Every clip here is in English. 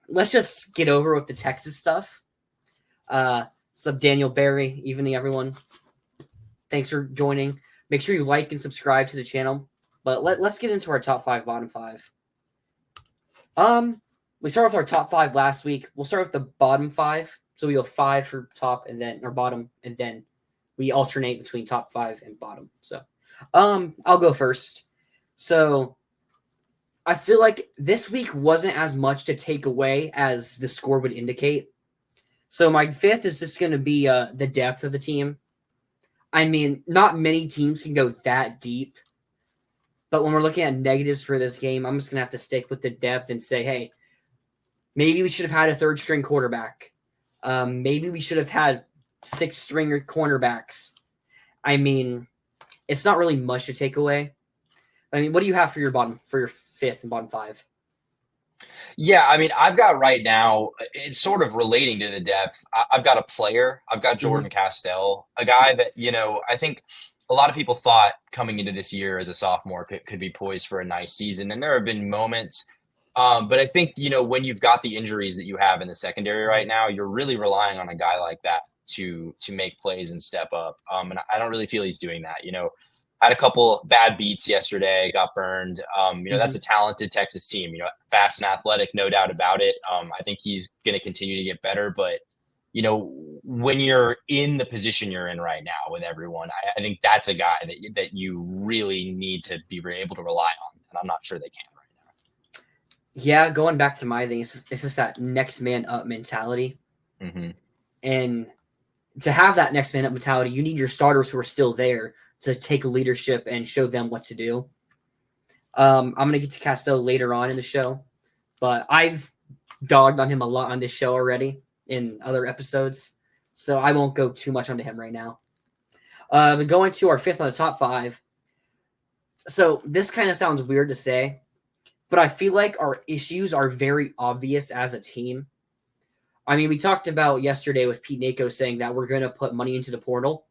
let's just get over with the Texas stuff. What's up, Daniel Barry? Evening, everyone. Thanks for joining. Make sure you like and subscribe to the channel. But let's get into our top 5, bottom 5. We started with our top 5 last week. We'll start with the bottom 5. So we go 5 for top and then or bottom, and then we alternate between top 5 and bottom. So, I'll go first. So, I feel like this week wasn't as much to take away as the score would indicate. So my 5th is just going to be the depth of the team. I mean, not many teams can go that deep. But when we're looking at negatives for this game, I'm just going to have to stick with the depth and say, hey, maybe we should have had a third-string quarterback. Maybe we should have had 6-stringer cornerbacks. I mean, it's not really much to take away. I mean, what do you have for your 5th and bottom 5? Yeah, I mean, I've got right now, it's sort of relating to the depth. I've got a player. I've got Jordan Castell, a guy that, I think a lot of people thought coming into this year as a sophomore could be poised for a nice season. And there have been moments. But I think, when you've got the injuries that you have in the secondary right now, you're really relying on a guy like that to make plays and step up. And I don't really feel he's doing that. Had a couple bad beats yesterday, got burned. That's a talented Texas team, fast and athletic, no doubt about it. I think he's going to continue to get better. But, when you're in the position you're in right now with everyone, I think that's a guy that you really need to be able to rely on. And I'm not sure they can right now. Yeah, going back to my thing, it's just that next man up mentality. Mm-hmm. And to have that next man up mentality, you need your starters who are still there to take leadership and show them what to do. I'm going to get to Castell later on in the show, but I've dogged on him a lot on this show already in other episodes, so I won't go too much onto him right now. Going to our 5th on the top 5. So this kind of sounds weird to say, but I feel like our issues are very obvious as a team. I mean, we talked about yesterday with Pete Nako saying that we're going to put money into the portal.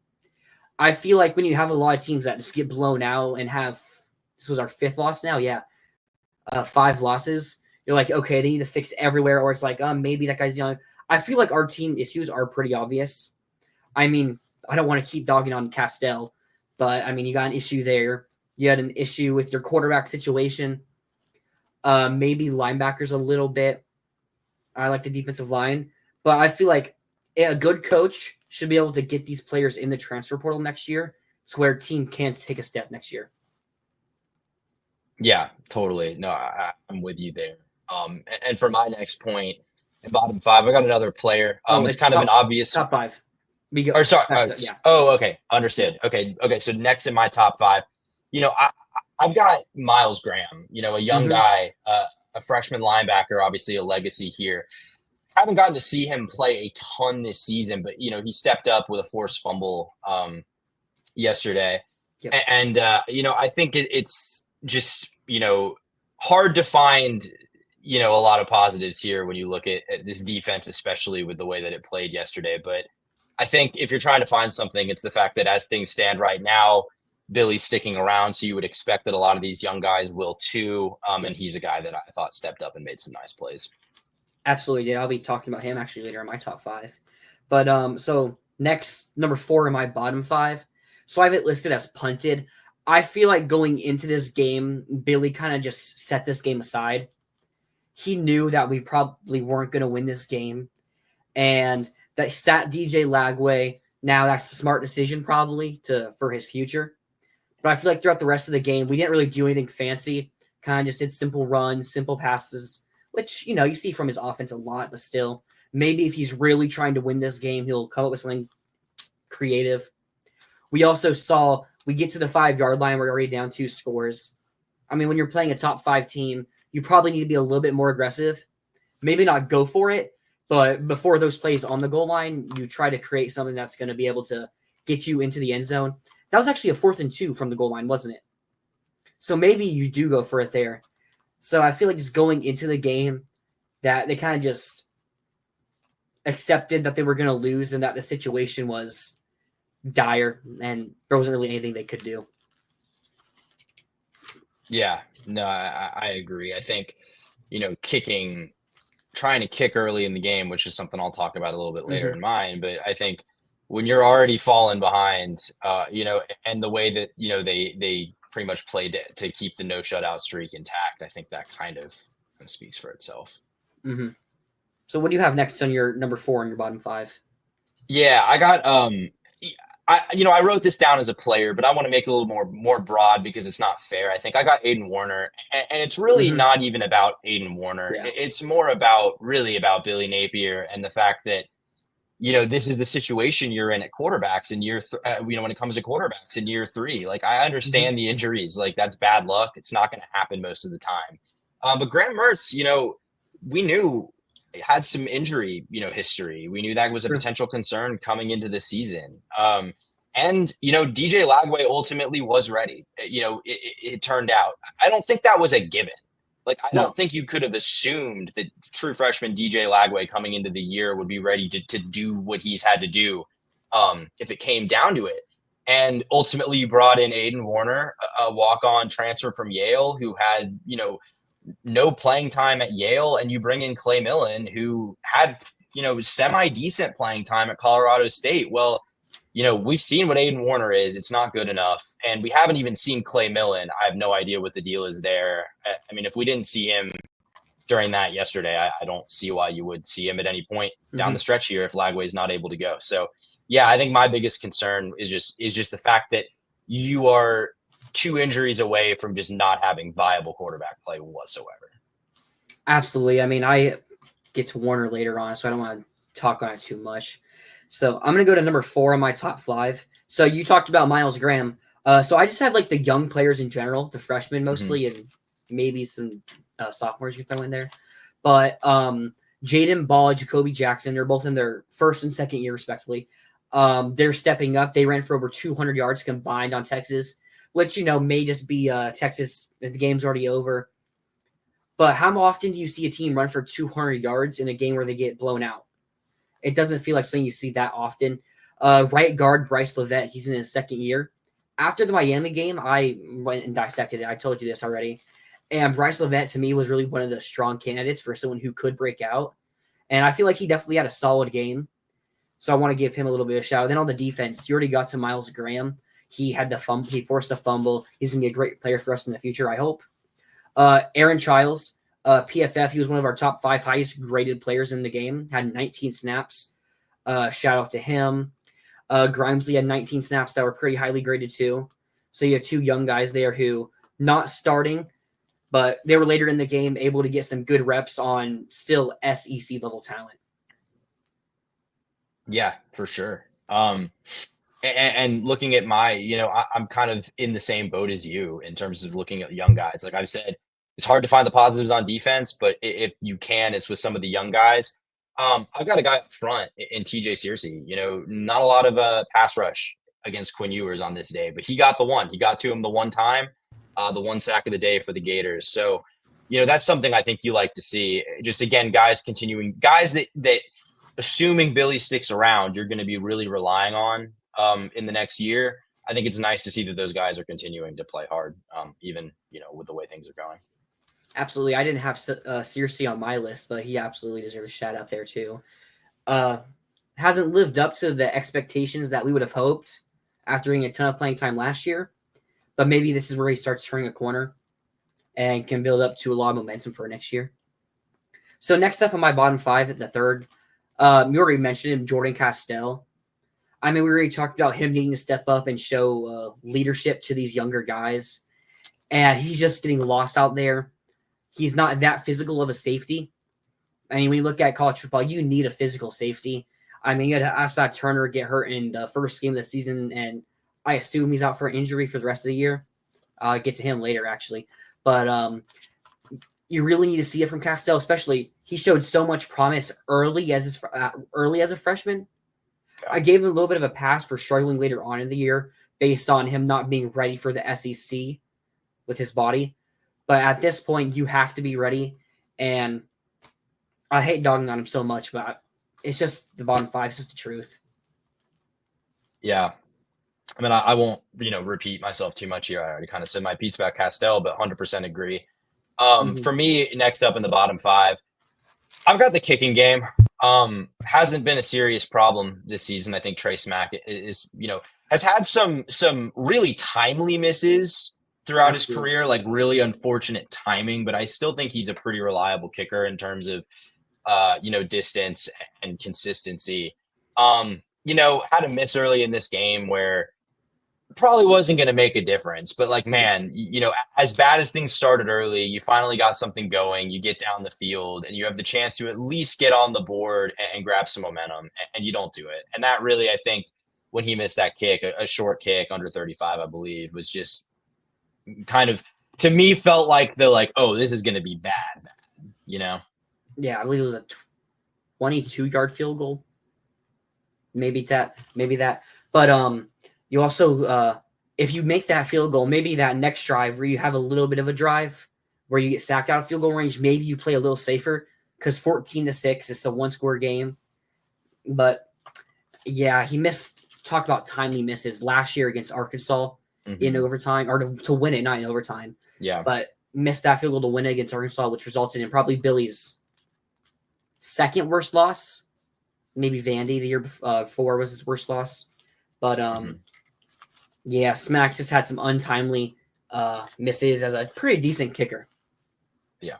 I feel like when you have a lot of teams that just get blown out and have, this was our 5th loss now, 5 losses, you're like, okay, they need to fix everywhere, or it's like, maybe that guy's young. I feel like our team issues are pretty obvious. I mean, I don't want to keep dogging on Castell, but I mean, you got an issue there. You had an issue with your quarterback situation. Maybe linebackers a little bit. I like the defensive line, but I feel like a good coach should be able to get these players in the transfer portal next year to where a team can take a step next year. Yeah, totally. No, I'm with you there. And for my next point, in bottom 5, I got another player. It's kind of an obvious top 5. Okay, understood. Okay. So next in my top 5, I've got Miles Graham. A young guy, a freshman linebacker, obviously a legacy here. Haven't gotten to see him play a ton this season, but he stepped up with a forced fumble yesterday. Yep. And I think it's just hard to find a lot of positives here when you look at this defense, especially with the way that it played yesterday. But I think if you're trying to find something, it's the fact that as things stand right now, Billy's sticking around, so you would expect that a lot of these young guys will too. And he's a guy that I thought stepped up and made some nice plays. Absolutely did. I'll be talking about him actually later in my top 5. But so next, number 4 in my bottom 5. So I have it listed as punted. I feel like going into this game, Billy kind of just set this game aside. He knew that we probably weren't going to win this game, and that sat DJ Lagway. Now that's a smart decision probably for his future. But I feel like throughout the rest of the game, we didn't really do anything fancy. Kind of just did simple runs, simple passes, which, you see from his offense a lot, but still, maybe if he's really trying to win this game, he'll come up with something creative. We also saw we get to the 5-yard line, we're already down 2 scores. I mean, when you're playing a top 5 team, you probably need to be a little bit more aggressive. Maybe not go for it, but before those plays on the goal line, you try to create something that's going to be able to get you into the end zone. That was actually a 4th and 2 from the goal line, wasn't it? So maybe you do go for it there. So I feel like just going into the game that they kind of just accepted that they were going to lose and that the situation was dire and there wasn't really anything they could do. Yeah, no, I agree. I think, kicking trying to kick early in the game, which is something I'll talk about a little bit later Hmm. in mine. But I think when you're already falling behind, and the way that they pretty much played to keep the no shutout streak intact, I think that kind of speaks for itself. Hmm. So what do you have next on your number 4 and your bottom 5? Yeah, I got I wrote this down as a player, but I want to make it a little more broad because it's not fair. I think I got Aiden Warner, and it's really Hmm. not even about Aiden Warner. Yeah. It's more about really about Billy Napier and the fact that this is the situation you're in at quarterbacks in when it comes to quarterbacks in year 3. Like I Hmm. understand the injuries, like that's bad luck. It's not going to happen most of the time. But Graham Mertz, we knew had some injury, history. We knew that was a True. potential concern coming into the season. And DJ Lagway ultimately was ready. It turned out. I don't think that was a given. Like, I don't No. think you could have assumed that true freshman DJ Lagway coming into the year would be ready to do what he's had to do if it came down to it. And ultimately, you brought in Aiden Warner, a walk-on transfer from Yale, who had no playing time at Yale, and you bring in Clay Millen, who had semi-decent playing time at Colorado State. Well, we've seen what Aiden Warner is. It's not good enough. And we haven't even seen Clay Millen. I have no idea what the deal is there. I mean, if we didn't see him during that yesterday, I don't see why you would see him at any point down Hmm. the stretch here if Lagway's not able to go. So, yeah, I think my biggest concern is just the fact that you are 2 injuries away from just not having viable quarterback play whatsoever. Absolutely. I mean, I get to Warner later on, so I don't want to talk on it too much. So I'm gonna go to number 4 on my top 5. So you talked about Miles Graham. So I just have like the young players in general, the freshmen Mm-hmm. mostly, and maybe some sophomores you throw in there. But Jaden Ball, Jacoby Jackson, they're both in their first and second year respectively. They're stepping up. They ran for over 200 yards combined on Texas, which may just be Texas. The game's already over. But how often do you see a team run for 200 yards in a game where they get blown out? It doesn't feel like something you see that often. Right guard Bryce Levette, he's in his second year. After the Miami game, I went and dissected it. I told you this already. And Bryce Levette, to me, was really one of the strong candidates for someone who could break out. And I feel like he definitely had a solid game. So I want to give him a little bit of a shout. Then on the defense, you already got to Miles Graham. He had the fumble. He forced a fumble. He's going to be a great player for us in the future, I hope. Aaron Childs, PFF, he was one of our top 5 highest graded players in the game, had 19 snaps. Shout out to him. Grimesley had 19 snaps that were pretty highly graded too. So you have 2 young guys there who not starting, but they were later in the game able to get some good reps on still SEC level talent. Yeah, for sure. And looking at I'm kind of in the same boat as you in terms of looking at young guys. Like I've said, it's hard to find the positives on defense, but if you can, it's with some of the young guys. I've got a guy up front in TJ Searcy. Not a lot of pass rush against Quinn Ewers on this day, but he got the one. He got to him the one time, the one sack of the day for the Gators. So, that's something I think you like to see. Just again, guys that assuming Billy sticks around, you're going to be really relying on in the next year. I think it's nice to see that those guys are continuing to play hard, even with the way things are going. Absolutely. I didn't have Searcy on my list, but he absolutely deserves a shout out there too. Hasn't lived up to the expectations that we would have hoped after getting a ton of playing time last year, but maybe this is where he starts turning a corner and can build up to a lot of momentum for next year. So next up on my bottom 5 at the third, you already mentioned him, Jordan Castell. I mean, we already talked about him needing to step up and show leadership to these younger guys, and he's just getting lost out there. He's not that physical of a safety. I mean, when you look at college football, you need a physical safety. I mean, you had Asa Turner get hurt in the first game of the season, and I assume he's out for an injury for the rest of the year. I'll get to him later, actually. But you really need to see it from Castell, especially he showed so much promise early as a freshman. I gave him a little bit of a pass for struggling later on in the year based on him not being ready for the SEC with his body. But at this point, you have to be ready. And I hate dogging on him so much, but it's just the bottom 5. It's just the truth. Yeah. I mean, I won't, repeat myself too much here. I already kind of said my piece about Castell, but 100% agree. Mm-hmm. For me, next up in the bottom 5, I've got the kicking game. Hasn't been a serious problem this season. I think Trey Smack is, has had some really timely misses throughout his Absolutely. career, like really unfortunate timing, but I still think he's a pretty reliable kicker in terms of distance and consistency. Had a miss early in this game where probably wasn't going to make a difference, but like, man, as bad as things started early, you finally got something going, you get down the field and you have the chance to at least get on the board and grab some momentum, and you don't do it. And that really, I think, when he missed that kick, a short kick under 35, I believe, was just kind of, to me, felt like oh, this is going to be bad, Yeah, I believe it was a 22-yard field goal. Maybe that. But you also, if you make that field goal, maybe that next drive where you have a little bit of a drive where you get sacked out of field goal range, maybe you play a little safer because 14-6 is a one-score game. But yeah, he missed. Talk about timely misses last year against Arkansas in overtime, or to win it, not in overtime. Yeah, but missed that field goal to win it against Arkansas, which resulted in probably Billy's second worst loss. Maybe Vandy the year before was his worst loss. But yeah, Smack just had some untimely misses as a pretty decent kicker. Yeah.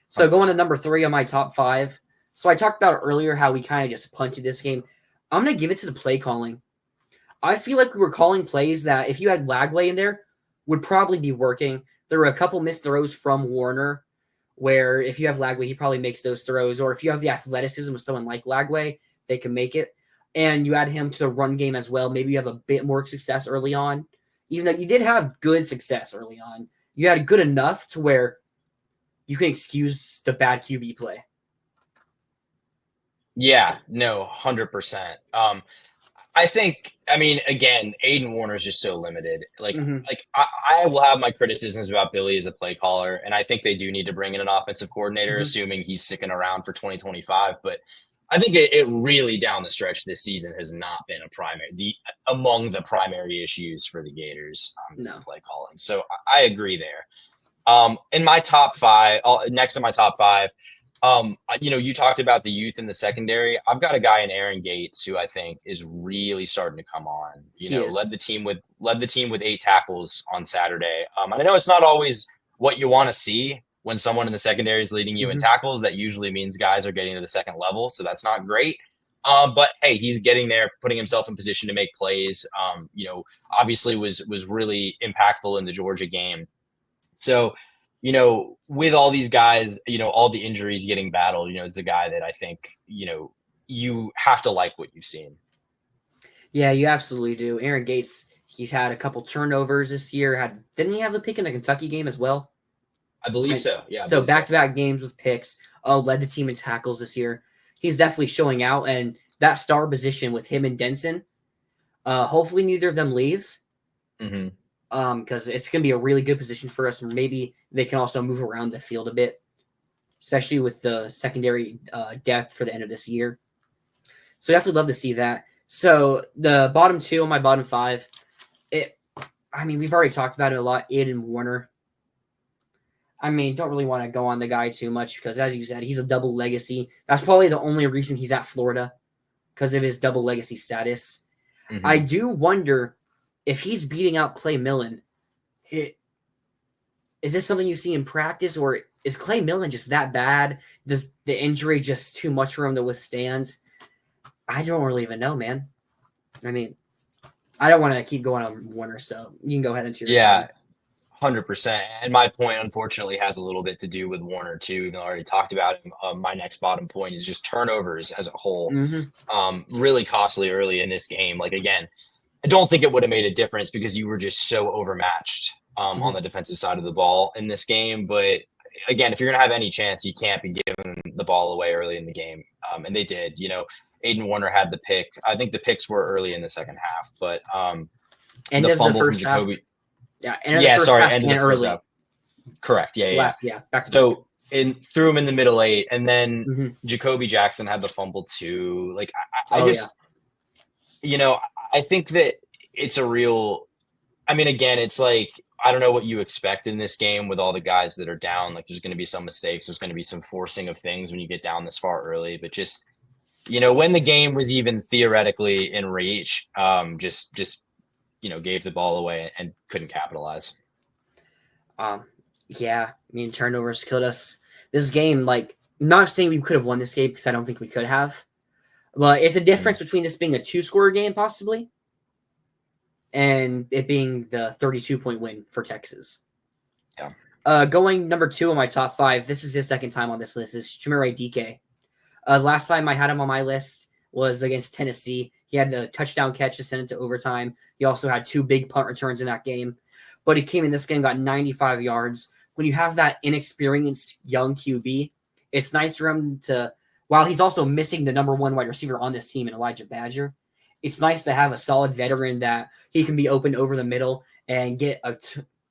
So going to number 3 on my top 5. So I talked about earlier how we kind of just punted this game. I'm going to give it to the play calling. I feel like we were calling plays that if you had Lagway in there would probably be working. There were a couple missed throws from Warner where if you have Lagway, he probably makes those throws. Or if you have the athleticism of someone like Lagway, they can make it. And you add him to the run game as well. Maybe you have a bit more success early on. Even though you did have good success early on, you had good enough to where you can excuse the bad QB play. Yeah, no, 100%. I think, again, Aiden Warner is just so limited. I will have my criticisms about Billy as a play caller, and I think they do need to bring in an offensive coordinator, assuming he's sticking around for 2025. But I think it really down the stretch this season has not been among the primary issues for the Gators. The play calling. So I agree there. In my top 5, next to my top 5, you talked about the youth in the secondary. I've got a guy in Aaron Gates who I think is really starting to come on. Led the team with 8 tackles on Saturday. And I know it's not always what you want to see when someone in the secondary is leading you in tackles. That usually means guys are getting to the second level, so that's not great. But hey, he's getting there, putting himself in position to make plays. Obviously was really impactful in the Georgia game. So, with all these guys, all the injuries getting battled, it's a guy that I think, you have to like what you've seen. Yeah, you absolutely do. Aaron Gates, he's had a couple turnovers this year. Didn't he have a pick in the Kentucky game as well? I believe so. Yeah. So back-to-back games with picks. Led the team in tackles this year. He's definitely showing out, and that star position with him and Denson. Hopefully, neither of them leave. Because it's going to be a really good position for us. Maybe they can also move around the field a bit, especially with the secondary depth for the end of this year. So definitely love to see that. So the bottom 2 on my bottom 5, we've already talked about it a lot. Aiden Warner. Don't really want to go on the guy too much because, as you said, he's a double legacy. That's probably the only reason he's at Florida, because of his double legacy status. I do wonder if he's beating out Clay Millen. Is this something you see in practice, or is Clay Millen just that bad? Does the injury just too much for him to withstand? I don't really even know, man. I don't want to keep going on Warner, so you can go ahead into your 100%. And my point, unfortunately, has a little bit to do with Warner, too. Even though I already talked about him. My next bottom point is just turnovers as a whole. Really costly early in this game. Again, I don't think it would have made a difference because you were just so overmatched on the defensive side of the ball in this game. But again, if you're going to have any chance, you can't be giving the ball away early in the game. And they did. Aiden Warner had the pick. I think the picks were early in the second half. But the fumble from Jacoby. Half. End of the first half. Correct. Yeah. Back to threw him in the middle 8, and then Jacoby Jackson had the fumble too. I think that it's a real. Again, it's I don't know what you expect in this game with all the guys that are down. Like, there's going to be some mistakes. There's going to be some forcing of things when you get down this far early. But just, when the game was even theoretically in reach, just gave the ball away and couldn't capitalize. Yeah, I mean, turnovers killed us. This game, like, not saying we could have won this game because I don't think we could have. But it's a difference between this being a 2-score game, possibly, and it being the 32-point win for Texas. Yeah. Going number 2 on my top 5, this is his second time on this list, is Chimere Dike. Last time I had him on my list was against Tennessee. He had the touchdown catch to send it to overtime. He also had 2 big punt returns in that game. But he came in this game, got 95 yards. When you have that inexperienced young QB, it's nice for him to, while he's also missing the number 1 wide receiver on this team in Elijah Badger, it's nice to have a solid veteran that he can be open over the middle and get a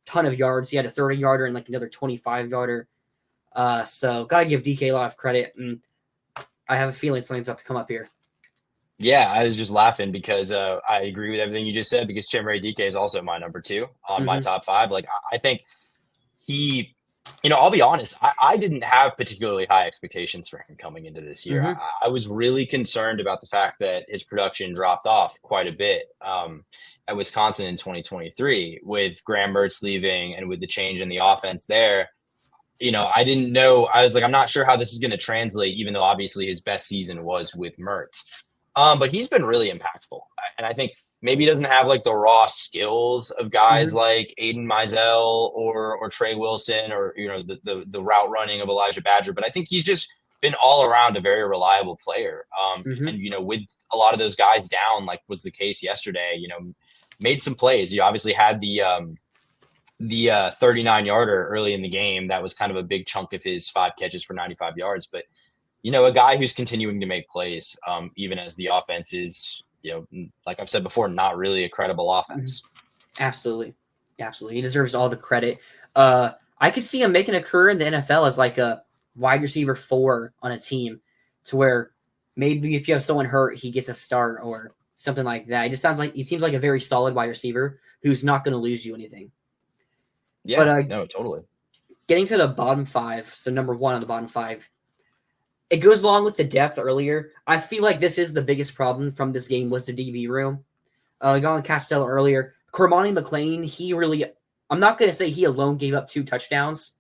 ton of yards. He had a 30-yarder and like another 25-yarder. So got to give DK a lot of credit. And I have a feeling something's about to come up here. Yeah, I was just laughing because I agree with everything you just said, because Chimere Dike is also my number 2 on my top 5. Like, I think he, I'll be honest, I didn't have particularly high expectations for him coming into this year. I was really concerned about the fact that his production dropped off quite a bit at Wisconsin in 2023 with Graham Mertz leaving and with the change in the offense there. I didn't know. I was like, I'm not sure how this is going to translate, even though obviously his best season was with Mertz. But he's been really impactful. And I think maybe he doesn't have like the raw skills of guys like Aiden Mizell or Trey Wilson or, the route running of Elijah Badger. But I think he's just been all around a very reliable player. And, with a lot of those guys down, like was the case yesterday, made some plays. He obviously had the 39-yarder early in the game. That was kind of a big chunk of his 5 catches for 95 yards. But a guy who's continuing to make plays, even as the offense is, like I've said before, not really a credible offense. Absolutely. He deserves all the credit. I could see him making a career in the NFL as like a wide receiver 4 on a team, to where maybe if you have someone hurt, he gets a start or something like that. It just he seems like a very solid wide receiver who's not going to lose you anything. Yeah, but, no, totally. Getting to the bottom 5, so number 1 on the bottom 5, it goes along with the depth earlier. I feel like this is the biggest problem from this game was the DB room. Colin Costello earlier. Cormani McClain, I'm not going to say he alone gave up 2 touchdowns,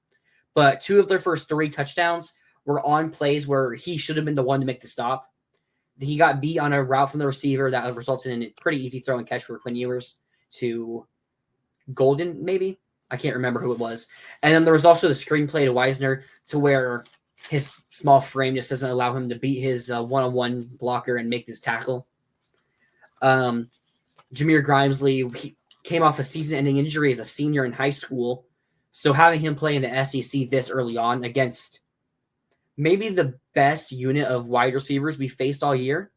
but 2 of their first 3 touchdowns were on plays where he should have been the one to make the stop. He got beat on a route from the receiver that resulted in a pretty easy throw and catch for Quinn Ewers to Golden, maybe? I can't remember who it was. And then there was also the screenplay to Wisner to where his small frame just doesn't allow him to beat his one-on-one blocker and make this tackle. Jameer Grimesley, he came off a season-ending injury as a senior in high school. So having him play in the SEC this early on against maybe the best unit of wide receivers we faced all year,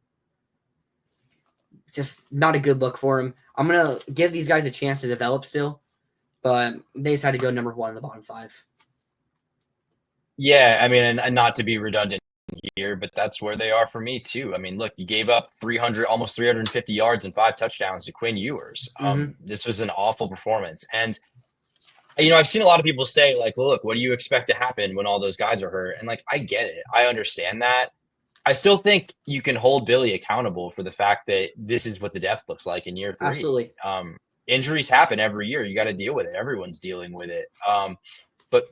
just not a good look for him. I'm going to give these guys a chance to develop still, but they decided to go number 1 in the bottom 5. Yeah, I mean, and not to be redundant here, but that's where they are for me too. I mean, look, you gave up almost 350 yards and 5 touchdowns to Quinn Ewers. This was an awful performance. And, I've seen a lot of people say, like, look, what do you expect to happen when all those guys are hurt? And, like, I get it. I understand that. I still think you can hold Billy accountable for the fact that this is what the depth looks like in year 3. Absolutely. Injuries happen every year. You got to deal with it. Everyone's dealing with it. But,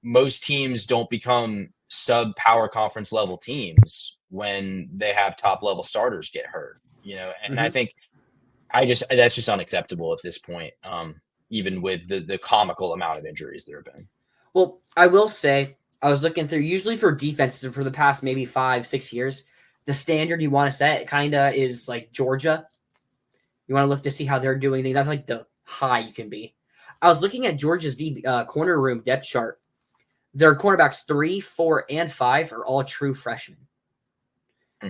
most teams don't become sub-power conference level teams when they have top-level starters get hurt, and I think that's just unacceptable at this point, even with the comical amount of injuries there have been. Well, I will say, I was looking through, usually for defenses for the past maybe 5-6 years, the standard you want to set kind of is like Georgia. You want to look to see how they're doing things. That's like the high you can be. I was looking at Georgia's corner room depth chart. Their cornerbacks 3, 4, and 5 are all true freshmen.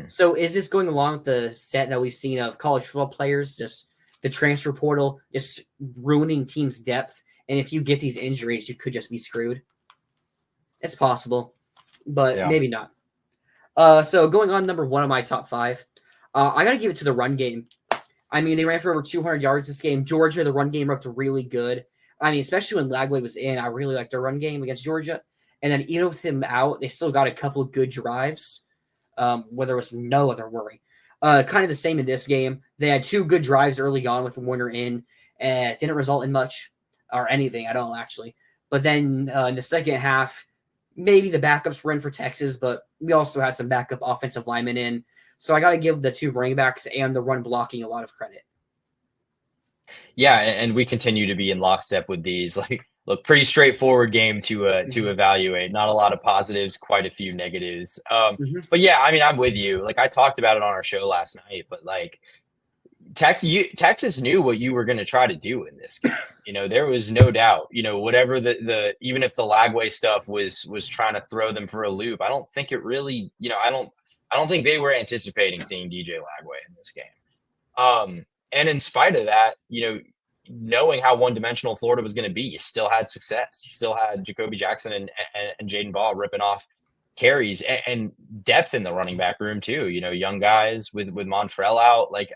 So is this going along with the set that we've seen of college football players, just the transfer portal, just ruining teams' depth? And if you get these injuries, you could just be screwed. It's possible, but maybe not. So going on number 1 of my top 5, I got to give it to the run game. I mean, they ran for over 200 yards this game. Georgia, the run game looked really good. I mean, especially when Lagway was in, I really liked their run game against Georgia. And then even with him out, they still got a couple of good drives, where there was no other worry. Kind of the same in this game. They had 2 good drives early on with Warner in, and it didn't result in much or anything at all, actually. But then in the second half, maybe the backups were in for Texas, but we also had some backup offensive linemen in. So I got to give the 2 running backs and the run blocking a lot of credit. Yeah, and we continue to be in lockstep with these. Like, look, pretty straightforward game to evaluate. Not a lot of positives, quite a few negatives. But yeah, I mean, I'm with you. Like I talked about it on our show last night, but like Texas knew what you were going to try to do in this game. You know, there was no doubt. You know, whatever the even if the Lagway stuff was trying to throw them for a loop, I don't think it really. You know, I don't think they were anticipating seeing DJ Lagway in this game. And in spite of that, you know, knowing how one-dimensional Florida was going to be, you still had success. You still had Jacoby Jackson and Jaden Ball ripping off carries and depth in the running back room too. You know, young guys with Montrell out. Like,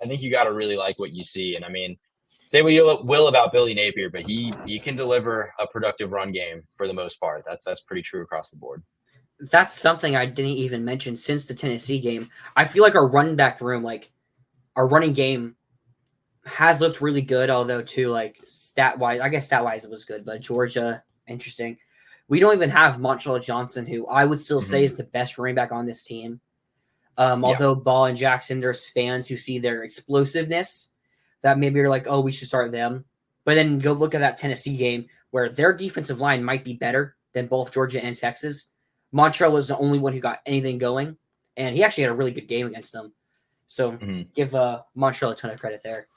I think you got to really like what you see. And I mean, say what you will about Billy Napier, but he can deliver a productive run game for the most part. That's pretty true across the board. That's something I didn't even mention since the Tennessee game. I feel like our running back room, like our running game, has looked really good, although too, like stat-wise, I guess stat-wise it was good, but Georgia, interesting. We don't even have Montrell Johnson, who I would still say is the best running back on this team. Although Ball and Jackson, there's fans who see their explosiveness that maybe are like, oh, we should start them. But then go look at that Tennessee game where their defensive line might be better than both Georgia and Texas. Montrell was the only one who got anything going, and he actually had a really good game against them. So give Montrell a ton of credit there.